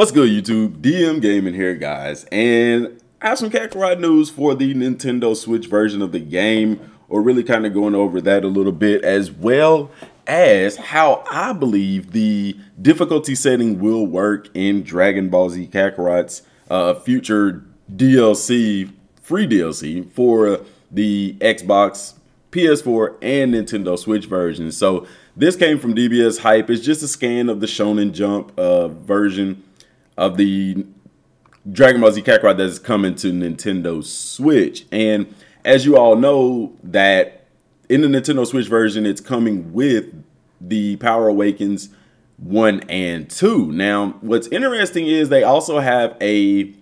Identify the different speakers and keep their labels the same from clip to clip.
Speaker 1: What's good, YouTube? DM Gaming here, guys, and I have some Kakarot news for the Nintendo Switch version of the game, or really kind of going over that a little bit, as well as how I believe the difficulty setting will work in Dragon Ball Z Kakarot's future DLC, free DLC for the Xbox, PS4, and Nintendo Switch version. So this came from DBS Hype. It's just a scan of the Shonen Jump version of the Dragon Ball Z Kakarot that is coming to Nintendo Switch. And as you all know, that in the Nintendo Switch version, it's coming with the Power Awakens 1 and 2. Now, what's interesting is they also have a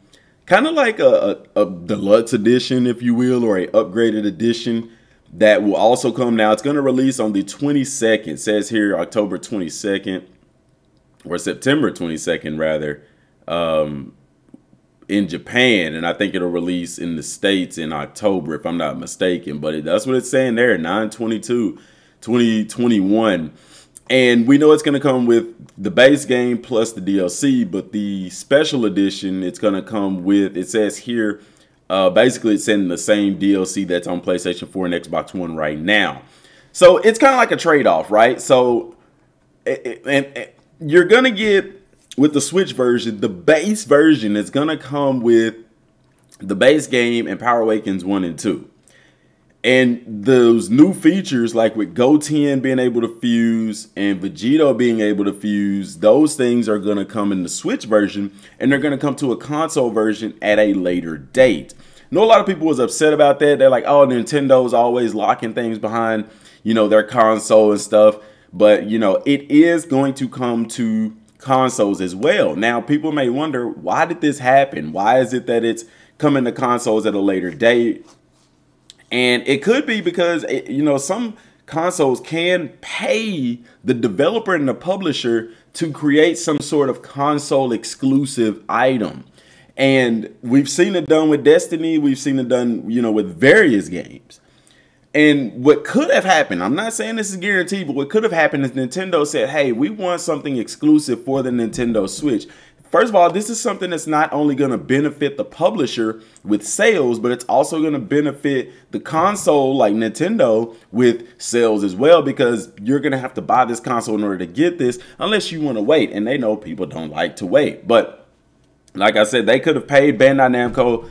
Speaker 1: kind of like a deluxe edition, if you will, or a upgraded edition that will also come now. It's going to release on the 22nd. It says here October 22nd, or September 22nd, rather, in Japan, and I think it'll release in the States in October, if I'm not mistaken. But that's what it's saying there, 9/22/2021. And we know it's going to come with the base game plus the DLC, but the special edition, it's going to come with, it says here, basically it's in the same DLC that's on PlayStation 4 and Xbox One right now. So it's kind of like a trade-off, right? So and you're going to get, with the Switch version, the base version is going to come with the base game and Power Awakens 1 and 2. And those new features, like with Goten being able to fuse and Vegito being able to fuse, those things are going to come in the Switch version, and they're going to come to a console version at a later date. I know a lot of people was upset about that. They're like, oh, Nintendo's always locking things behind, their console and stuff. But, it is going to come to consoles as well. Now, people may wonder, why did this happen? Why is it that it's coming to consoles at a later date? And it could be because, some consoles can pay the developer and the publisher to create some sort of console exclusive item. And we've seen it done with Destiny. We've seen it done, with various games. And what could have happened, I'm not saying this is guaranteed, but what could have happened is Nintendo said, hey, we want something exclusive for the Nintendo Switch. First of all, this is something that's not only going to benefit the publisher with sales, but it's also going to benefit the console, like Nintendo, with sales as well, because you're going to have to buy this console in order to get this, unless you want to wait. And they know people don't like to wait. But like I said, they could have paid Bandai Namco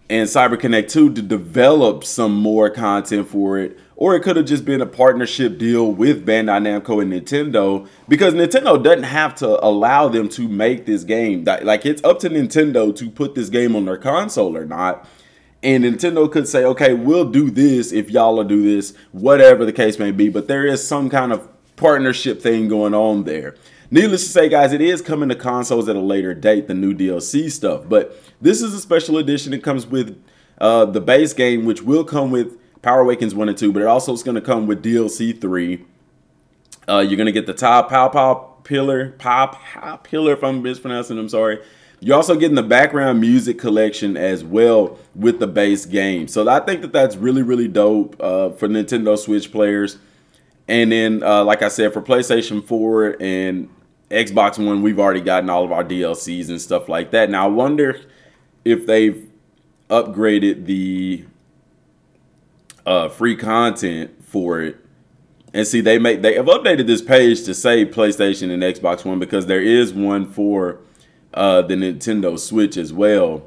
Speaker 1: and CyberConnect 2 to develop some more content for it, or it could have just been a partnership deal with Bandai Namco and Nintendo, because Nintendo doesn't have to allow them to make this game. Like, it's up to Nintendo to put this game on their console or not. And Nintendo could say, okay, we'll do this if y'all will do this, whatever the case may be. But there is some kind of partnership thing going on there. Needless to say, guys, it is coming to consoles at a later date, the new DLC stuff. But this is a special edition. It comes with the base game, which will come with Power Awakens 1 and 2, but it also is going to come with DLC 3. You're going to get the Pow Pillar, if I'm mispronouncing, I'm sorry. You're also getting the background music collection as well with the base game. So I think that that's really, really dope for Nintendo Switch players. And then, like I said, for PlayStation 4 and Xbox One, we've already gotten all of our DLCs and stuff like that. Now, I wonder if they've upgraded the free content for it. And see, they have updated this page to say PlayStation and Xbox One, because there is one for the Nintendo Switch as well,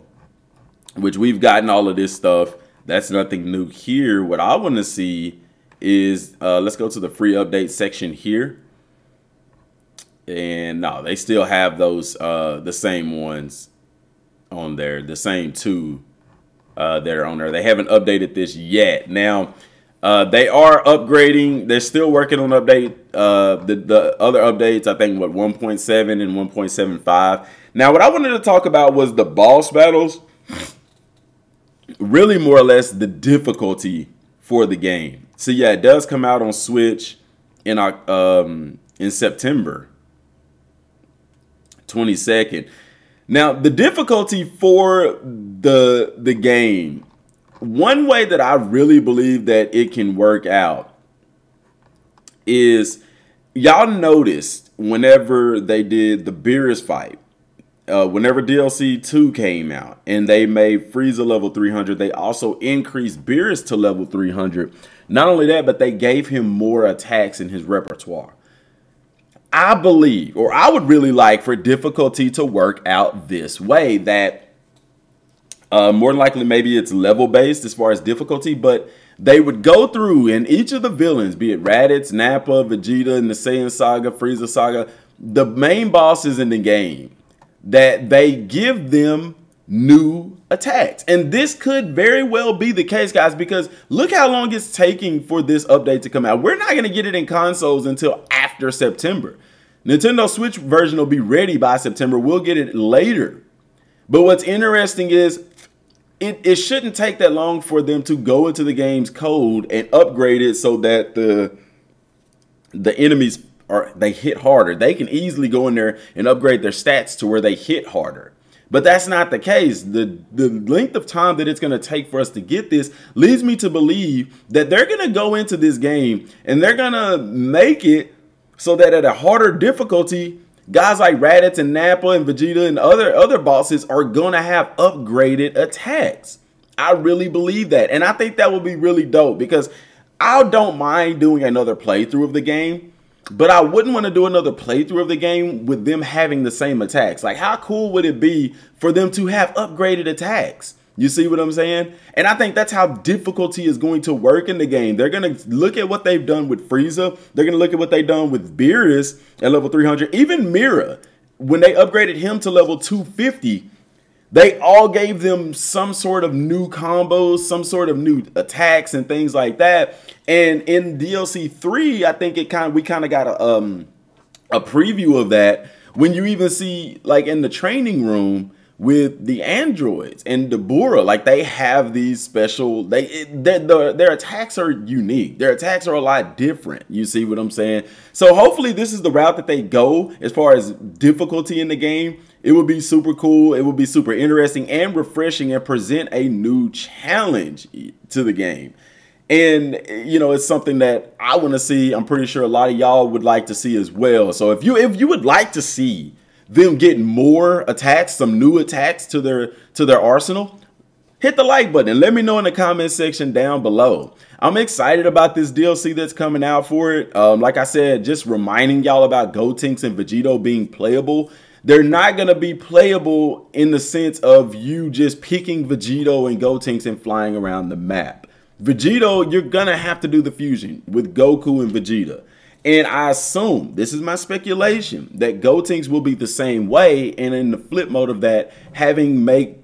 Speaker 1: which we've gotten all of this stuff. That's nothing new here. What I want to see is, let's go to the free update section here. And no, they still have those, the same ones on there, the same two that are on there. They haven't updated this yet. Now, they are upgrading. They're still working on update, the other updates, I think, what, 1.7 and 1.75. Now, what I wanted to talk about was the boss battles. Really, more or less, the difficulty for the game. So, yeah, it does come out on Switch in September 22nd. Now, the difficulty for the game, one way that I really believe that it can work out is, y'all noticed whenever they did the Beerus fight, whenever DLC 2 came out and they made Frieza level 300, they also increased Beerus to level 300. Not only that, but they gave him more attacks in his repertoire. I believe, or I would really like for difficulty to work out this way, that more than likely maybe it's level based as far as difficulty, but they would go through and each of the villains, be it Raditz, Nappa, Vegeta, and the Saiyan Saga, Frieza Saga, the main bosses in the game, that they give them new attacks. And this could very well be the case, guys, because look how long it's taking for this update to come out. We're not going to get it in consoles until after September. Nintendo Switch version will be ready by September. We'll get it later. But what's interesting is it shouldn't take that long for them to go into the game's code and upgrade it so that the enemies they hit harder. They can easily go in there and upgrade their stats to where they hit harder. But that's not the case. The length of time that it's going to take for us to get this leads me to believe that they're going to go into this game and they're going to make it so that at a harder difficulty, guys like Raditz and Nappa and Vegeta and other bosses are going to have upgraded attacks. I really believe that. And I think that would be really dope, because I don't mind doing another playthrough of the game, but I wouldn't want to do another playthrough of the game with them having the same attacks. Like, how cool would it be for them to have upgraded attacks? You see what I'm saying? And I think that's how difficulty is going to work in the game. They're going to look at what they've done with Frieza. They're going to look at what they've done with Beerus at level 300. Even Mira, when they upgraded him to level 250, they all gave them some sort of new combos, some sort of new attacks and things like that. And in DLC 3, I think we kind of got a preview of that when you even see, like, in the training room with the androids and Dabura, like, they have these special, their attacks are unique. Their attacks are a lot different. You see what I'm saying? So hopefully this is the route that they go as far as difficulty in the game. It would be super cool. It would be super interesting and refreshing and present a new challenge to the game. And, you know, it's something that I want to see. I'm pretty sure a lot of y'all would like to see as well. So if you would like to see them get more attacks, some new attacks to their arsenal, hit the like button and let me know in the comment section down below. I'm excited about this DLC that's coming out for it. Like I said, just reminding y'all about Gotenks and Vegito being playable. They're not going to be playable in the sense of you just picking Vegito and Gotenks and flying around the map. Vegito, you're going to have to do the fusion with Goku and Vegeta. And I assume, this is my speculation, that Gotenks will be the same way, and in the flip mode of that, make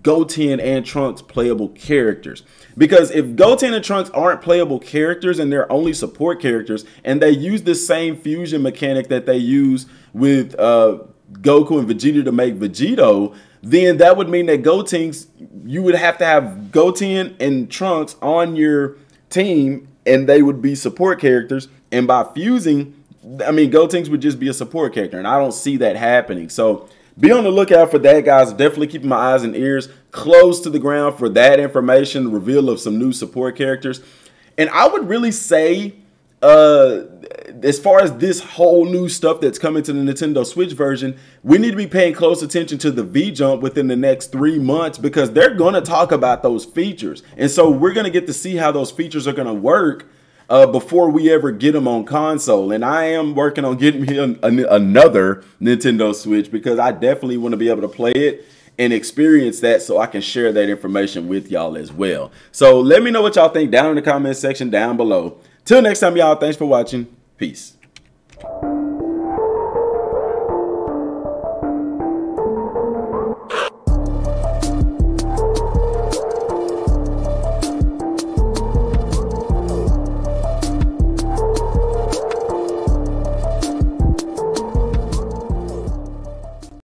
Speaker 1: Goten and Trunks playable characters. Because if Goten and Trunks aren't playable characters and they're only support characters, and they use the same fusion mechanic that they use with Goku and Vegeta to make Vegito, then that would mean that Gotenks, you would have to have Goten and Trunks on your team, and they would be support characters. And by fusing, I mean, Gotenks would just be a support character, and I don't see that happening. So be on the lookout for that, guys. Definitely keeping my eyes and ears close to the ground for that information, the reveal of some new support characters. And I would really say, as far as this whole new stuff that's coming to the Nintendo Switch version, we need to be paying close attention to the V-Jump within the next 3 months, because they're going to talk about those features. And so we're going to get to see how those features are going to work before we ever get them on console. And I am working on getting me another Nintendo Switch, because I definitely want to be able to play it and experience that, so I can share that information with y'all as well. So let me know what y'all think down in the comment section down below. Till next time, y'all, thanks for watching. Peace.